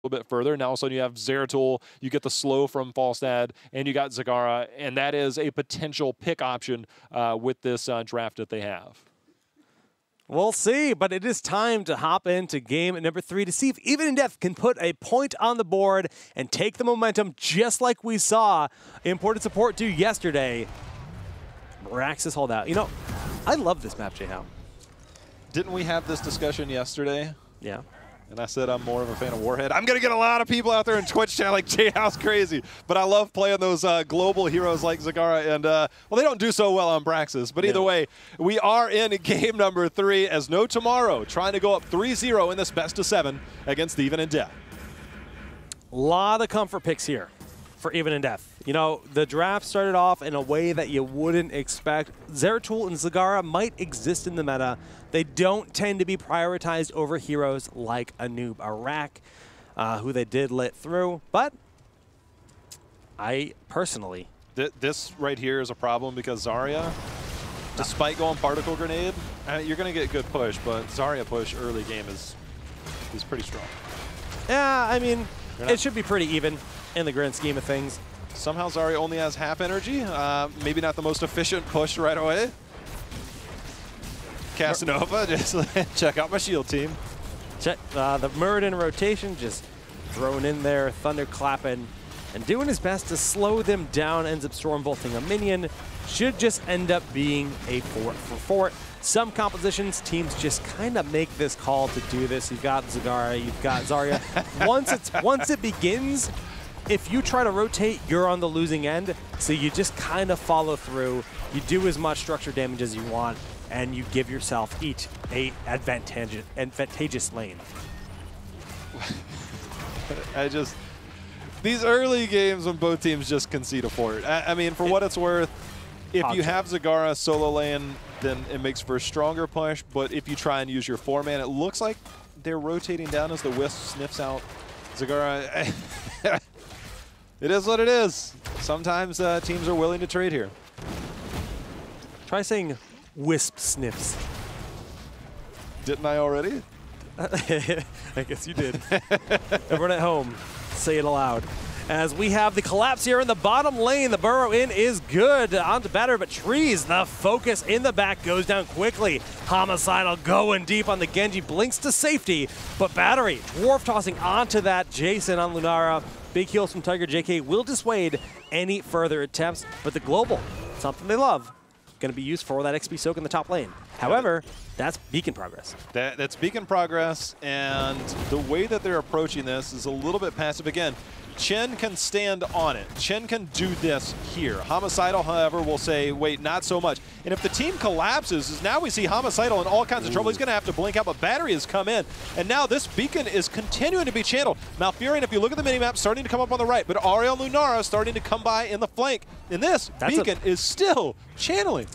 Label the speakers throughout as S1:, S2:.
S1: little bit further. Now all of a sudden you have Zeratul, you get the slow from Falstad, and you got Zagara, and that is a potential pick option with this draft that they have.
S2: We'll see, but it is time to hop into game number 3 to see if Even in Death can put a point on the board and take the momentum just like we saw Imported Support do yesterday. Raxus hold out. You know, I love this map, J-How.
S1: Didn't we have this discussion yesterday?
S2: Yeah.
S1: And I said I'm more of a fan of Warhead. I'm going to get a lot of people out there in Twitch chat like J-House crazy, but I love playing those global heroes like Zagara, and, well, they don't do so well on Braxis, but either way, we are in game number 3 as No Tomorrow trying to go up 3-0 in this best of 7 against Even in Death.
S2: A lot of comfort picks here for Even in Death. You know, the draft started off in a way that you wouldn't expect. Zeratul and Zagara might exist in the meta. They don't tend to be prioritized over heroes like a noob Iraq, who they did let through. But I personally...
S1: This right here is a problem because Zarya, despite going Particle Grenade, you're going to get good push, but Zarya push early game is pretty strong.
S2: Yeah, I mean, it should be pretty even in the grand scheme of things.
S1: Somehow Zarya only has half energy. Maybe not the most efficient push right away. Casanova, just check out my shield team.
S2: Check the Muradin rotation, just thrown in there, thunder clapping, and doing his best to slow them down. Ends up storm bolting a minion. Should just end up being a fort for fort. Some compositions, teams just kind of make this call to do this. You've got Zagara, you've got Zarya. once it begins, if you try to rotate, you're on the losing end. So you just kind of follow through. You do as much structure damage as you want, and you give yourself each a advantageous lane.
S1: These early games when both teams just concede a fort. I mean, for what it's worth, if you have Zagara solo lane, then it makes for a stronger push. But if you try and use your 4-man, it looks like they're rotating down as the Wisp sniffs out Zagara. It is what it is. Sometimes teams are willing to trade here.
S2: Try saying Wisp sniffs.
S1: Didn't I already?
S2: I guess you did. Everyone at home, say it aloud. As we have the collapse here in the bottom lane, the burrow in is good. On to batter, but Trees, the focus in the back goes down quickly. Homicidal going deep on the Genji, blinks to safety, but Battery, Dwarf tossing onto that Jason on Lunara. Big heals from Tiger JK will dissuade any further attempts, but the global, something they love, going to be used for that XP soak in the top lane. However, that's beacon progress.
S1: That's beacon progress, and the way that they're approaching this is a little bit passive. Again, Chen can stand on it. Chen can do this here. Homicidal, however, will say, wait, not so much. And if the team collapses, now we see Homicidal in all kinds of trouble. He's going to have to blink out, but Battery has come in. And now this beacon is continuing to be channeled. Malfurion, if you look at the minimap, starting to come up on the right, but Ariel Lunara starting to come by in the flank. And this beacon is still channeling.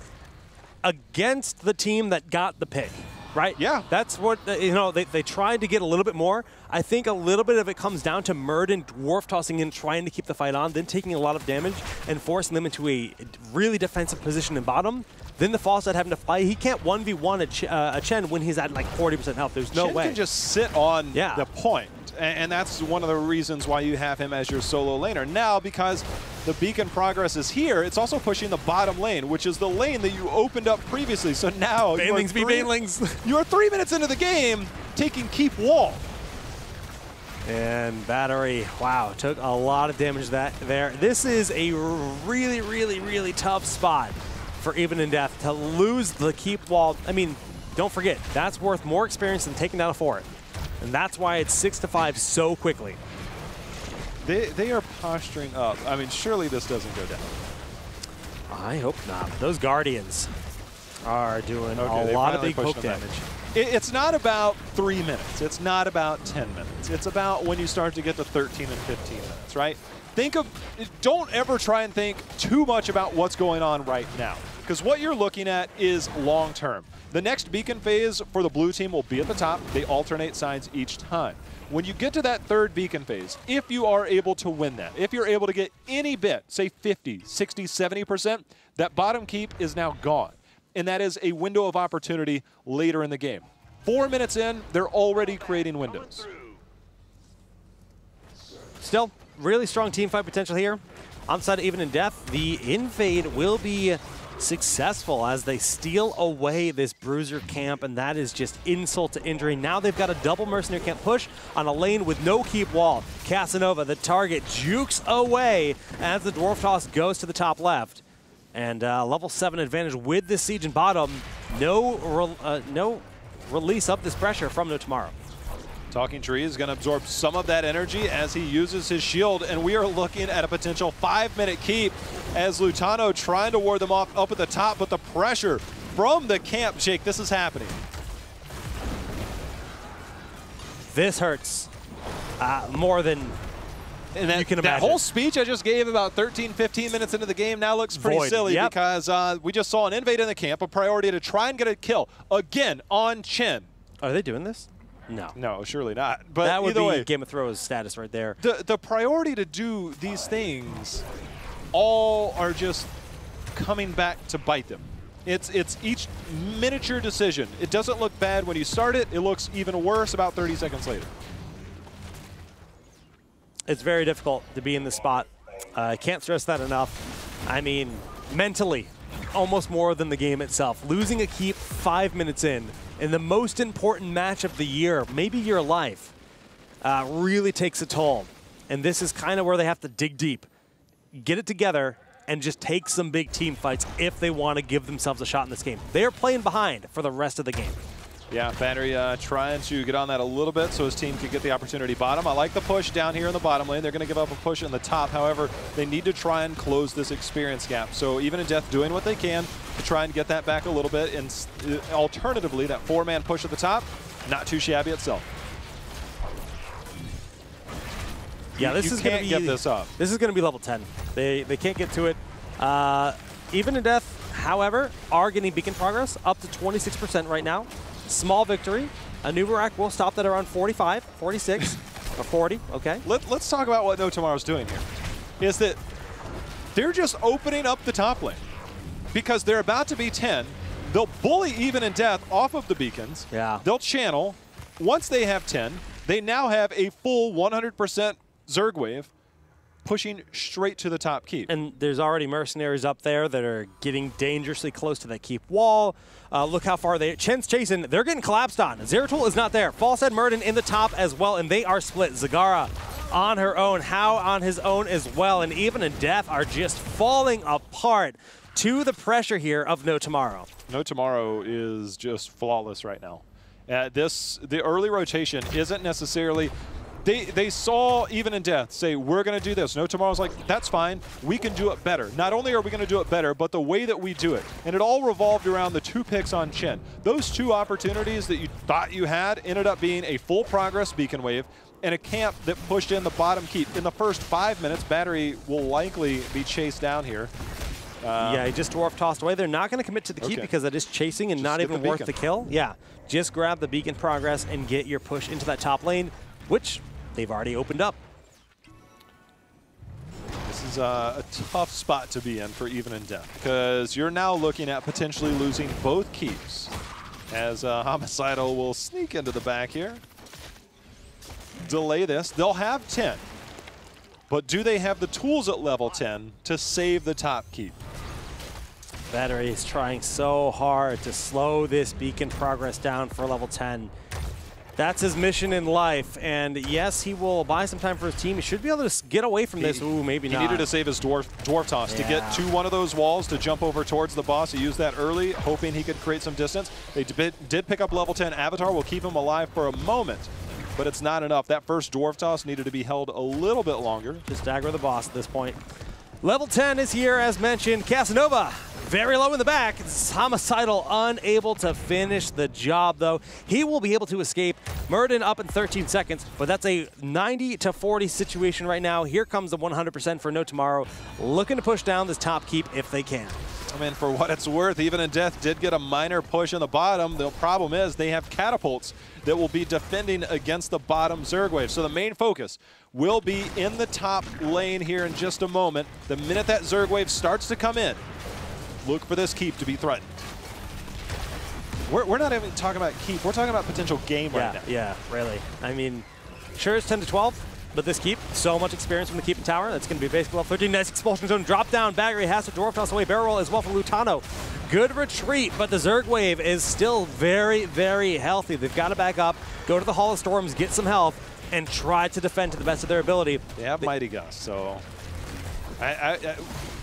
S2: Against the team that got the pick, right?
S1: Yeah.
S2: That's what, you know, they tried to get a little bit more. I think a little bit of it comes down to Muradin Dwarf tossing in, trying to keep the fight on, then taking a lot of damage and forcing them into a really defensive position in bottom. Then the Falstad having to fight. He can't 1v1 a Chen when he's at like 40% health. There's no way.
S1: Chen can just sit on the point. And that's one of the reasons why you have him as your solo laner. Now, because the beacon progress is here, it's also pushing the bottom lane, which is the lane that you opened up previously. So now
S2: Banelings be Banelings.
S1: You're 3 minutes into the game taking keep wall.
S2: And Battery, wow, took a lot of damage there. This is a really, really, really tough spot for Even in Death to lose the keep wall. I mean, don't forget, that's worth more experience than taking down a fort. And that's why it's 6-5 so quickly.
S1: They are posturing up. I mean, surely this doesn't go down.
S2: I hope not. Those Guardians are doing a lot of big poke damage.
S1: It's not about 3 minutes. It's not about 10 minutes. It's about when you start to get to 13 and 15 minutes, right? Don't ever try and think too much about what's going on right now, because what you're looking at is long term. The next beacon phase for the blue team will be at the top. They alternate sides each time. When you get to that third beacon phase, if you are able to win that, if you're able to get any bit, say 50, 60, 70%, that bottom keep is now gone. And that is a window of opportunity later in the game. 4 minutes in, they're already creating windows.
S2: still, really strong team fight potential here. On the side of Even in Death, the invade will be successful as they steal away this Bruiser camp, and that is just insult to injury. Now they've got a double Mercenary camp push on a lane with no keep wall. Casanova, the target, jukes away as the Dwarf Toss goes to the top left. And level 7 advantage with this siege in bottom. No release of this pressure from No Tomorrow.
S1: Talking Tree is going to absorb some of that energy as he uses his shield, and we are looking at a potential 5-minute keep as Lutano trying to ward them off up at the top, but the pressure from the camp, Jake, this is happening.
S2: This hurts more than you can imagine.
S1: That whole speech I just gave about 13, 15 minutes into the game now looks pretty silly because we just saw an invade in the camp, a priority to try and get a kill again on Chen.
S2: Are they doing this? No.
S1: No, surely not. But
S2: that would
S1: either
S2: be
S1: way,
S2: Game of Thrones status right there.
S1: The priority to do these things all are just coming back to bite them. It's each miniature decision. It doesn't look bad when you start it. It looks even worse about 30 seconds later.
S2: It's very difficult to be in this spot. I can't stress that enough. I mean, mentally, almost more than the game itself. Losing a keep 5 minutes in the most important match of the year, maybe your life, really takes a toll. And this is kind of where they have to dig deep, get it together, and just take some big team fights if they want to give themselves a shot in this game. They're playing behind for the rest of the game.
S1: Yeah, Battery trying to get on that a little bit so his team could get the opportunity bottom. I like the push down here in the bottom lane. They're going to give up a push in the top. However, they need to try and close this experience gap. So Even in Death doing what they can to try and get that back a little bit. And alternatively, that 4-man push at the top, not too shabby itself.
S2: Yeah, this is going to
S1: get this up.
S2: This is going to be level 10. They can't get to it. Even in Death, however, are getting beacon progress up to 26% right now. Small victory. A new rack will stop that around 45, 46, or 40. Okay.
S1: Let's talk about what No Tomorrow's doing here. Is that they're just opening up the top lane because they're about to be 10. They'll bully Even in Death off of the beacons.
S2: Yeah.
S1: They'll channel. Once they have 10, they now have a full 100% Zerg wave pushing straight to the top keep.
S2: And there's already mercenaries up there that are getting dangerously close to that keep wall. Look how far Chen's chasing. They're getting collapsed on. Zeratul is not there. Falsehead Murden in the top as well, and they are split. Zagara on her own. How on his own as well. And Even in Death are just falling apart to the pressure here of No Tomorrow.
S1: No Tomorrow is just flawless right now. The early rotation isn't necessarily... They saw Even in Death say, we're going to do this. No Tomorrow's like, that's fine. We can do it better. Not only are we going to do it better, but the way that we do it. And it all revolved around the 2 picks on Chen. Those 2 opportunities that you thought you had ended up being a full progress beacon wave and a camp that pushed in the bottom keep. In the first 5 minutes, Battery will likely be chased down here.
S2: Yeah, he just dwarf tossed away. They're not going to commit to the keep because that is chasing and just not even worth the kill. Yeah, just grab the beacon progress and get your push into that top lane, which they've already opened up.
S1: This is a tough spot to be in for Even in Death because you're now looking at potentially losing both keeps as Homicidal will sneak into the back here. Delay this. They'll have 10, but do they have the tools at level 10 to save the top keep?
S2: Battery is trying so hard to slow this beacon progress down for level 10. That's his mission in life, and yes, he will buy some time for his team. He should be able to get away from this. Ooh, maybe not.
S1: He needed to save his dwarf toss to get to one of those walls to jump over towards the boss. He used that early, hoping he could create some distance. They did pick up level 10 Avatar. Will keep him alive for a moment, but it's not enough. That first dwarf toss needed to be held a little bit longer.
S2: Just aggro the boss at this point. Level 10 is here, as mentioned. Casanova, very low in the back. It's Homicidal unable to finish the job, though. He will be able to escape. Murden up in 13 seconds, but that's a 90-40 situation right now. Here comes the 100% for No Tomorrow, looking to push down this top keep if they can.
S1: I mean, for what it's worth, Even in Death did get a minor push in the bottom. The problem is they have catapults that will be defending against the bottom Zerg wave. So the main focus will be in the top lane here in just a moment. The minute that Zerg wave starts to come in, look for this keep to be threatened. We're not even talking about keep. We're talking about potential game right now.
S2: Yeah, really. I mean, sure it's 10 to 12, But this keep, so much experience from the keep and tower. That's going to be basically level 13. Nice expulsion zone. Drop down. Baggery has to dwarf toss away. Barrel roll as well for Lutano. Good retreat, but the Zerg wave is still very, very healthy. They've got to back up, go to the Hall of Storms, get some health, and try to defend to the best of their ability.
S1: They have Mighty Gust, so are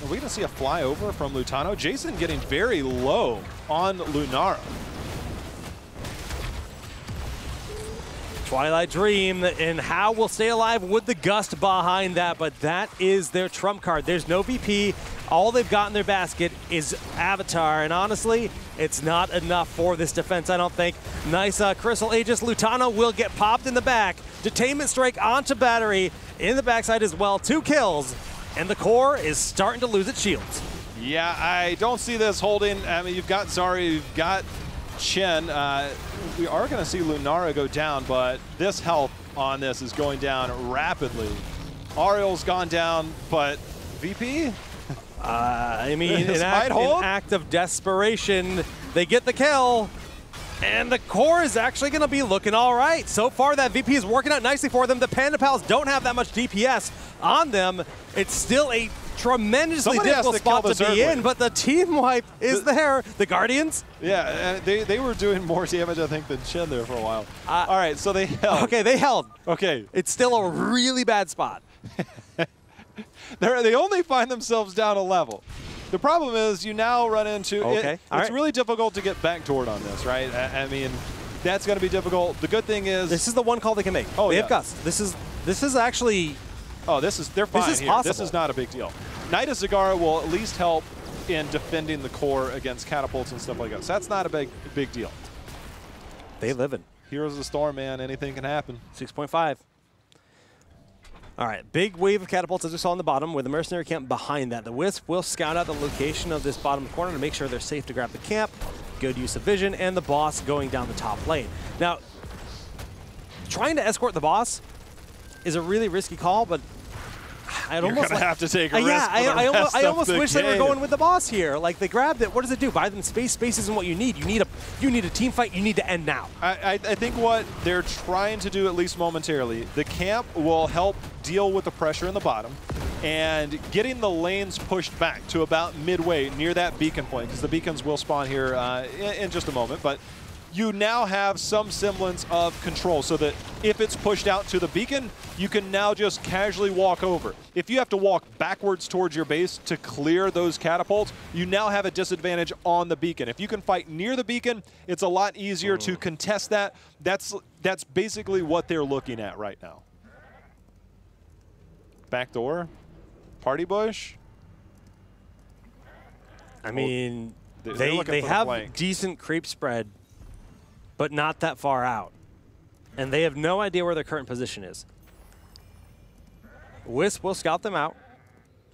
S1: we going to see a flyover from Lutano? Jason getting very low on Lunara.
S2: Twilight Dream, and how will stay alive with the Gust behind that, but that is their trump card. There's no VP. All they've got in their basket is Avatar, and honestly, it's not enough for this defense, I don't think. Nice Crystal Aegis. Lutano will get popped in the back. Detainment Strike onto Battery in the backside as well. 2 kills, and the core is starting to lose its shields.
S1: Yeah, I don't see this holding. I mean, you've got Zari, you've got Chen. We are going to see Lunara go down, but this health on this is going down rapidly. Ariel's gone down, but VP?
S2: I mean, an act of desperation. They get the kill, and the core is actually going to be looking all right. So far, that VP is working out nicely for them. The Panda Pals don't have that much DPS on them. It's still a tremendously difficult spot to be in, but the team wipe is there. The Guardians?
S1: Yeah, they were doing more damage, I think, than Chen there for a while. All right, so they held.
S2: Okay, they held.
S1: Okay.
S2: It's still a really bad spot.
S1: They only find themselves down a level. The problem is you now run into it's really difficult to get backdoored on this, right? I mean, that's going to be difficult. The good thing is
S2: this is the one call they can make. Oh, they have Gust. This is actually.
S1: Oh, they're fine.
S2: This is
S1: here.
S2: possible.
S1: This is not a big deal. Knight of Zagara will at least help in defending the core against catapults and stuff like that. So that's not a big deal.
S2: They live in.
S1: Heroes of the Storm, man. Anything can happen.
S2: 6.5. All right, big wave of catapults as we saw on the bottom with the mercenary camp behind that. The Wisp will scout out the location of this bottom corner to make sure they're safe to grab the camp. Good use of vision, and the boss going down the top lane. Now, trying to escort the boss is a really risky call, but I'd almost
S1: have to take a risk.
S2: I almost wish they were going with the boss here. Like, they grabbed it. What does it do? Buy them space. Space isn't what you need. You need a team fight. You need to end now.
S1: I think what they're trying to do, at least momentarily, the camp will help deal with the pressure in the bottom and getting the lanes pushed back to about midway near that beacon point, because the beacons will spawn here in just a moment. But you now have some semblance of control so that if it's pushed out to the beacon, you can now just casually walk over. If you have to walk backwards towards your base to clear those catapults, you now have a disadvantage on the beacon. If you can fight near the beacon, it's a lot easier to contest that. That's basically what they're looking at right now. Backdoor, party bush.
S2: I mean, they have decent creep spread, but not that far out. And they have no idea where their current position is. Wisp will scout them out.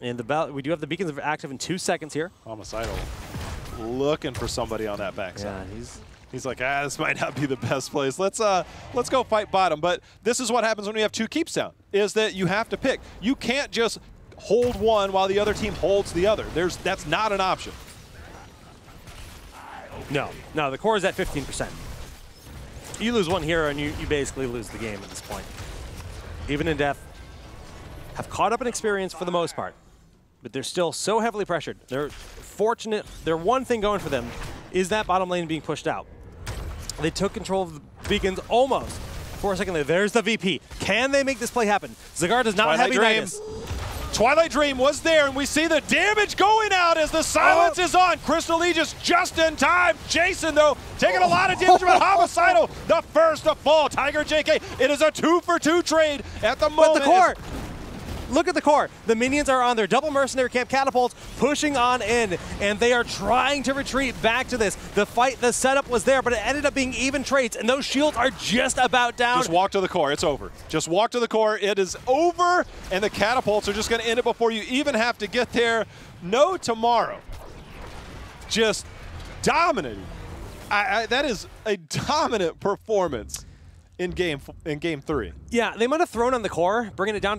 S2: And we do have the beacons active in 2 seconds here.
S1: Homicidal looking for somebody on that backside. Yeah, he's like, this might not be the best place. Let's go fight bottom. But this is what happens when we have 2 keeps down, is that you have to pick. You can't just hold one while the other team holds the other. That's not an option.
S2: No, the core is at 15%. You lose one hero and you basically lose the game at this point. Even in death, have caught up in experience for the most part, but they're still so heavily pressured. They're fortunate. Their one thing going for them is that bottom lane being pushed out. They took control of the beacons almost for a second there. There's the VP. Can they make this play happen? Zagar does not have Ignitus.
S1: Twilight Dream was there, and we see the damage going out as the silence is on. Crystal Aegis just in time. Jason, though, taking a lot of damage, but Homicidal, the first to fall. Tiger JK, it is a 2-for-2 trade at the moment.
S2: But the core, look at the core. The minions are on their double mercenary camp catapults, pushing on in, and they are trying to retreat back to this. The fight, the setup was there, but it ended up being even trades, and those shields are just about down.
S1: Just walk to the core. It's over. Just walk to the core. It is over, and the catapults are just going to end it before you even have to get there. No tomorrow. Just dominating. That is a dominant performance in game 3.
S2: Yeah, they might have thrown on the core, bringing it down to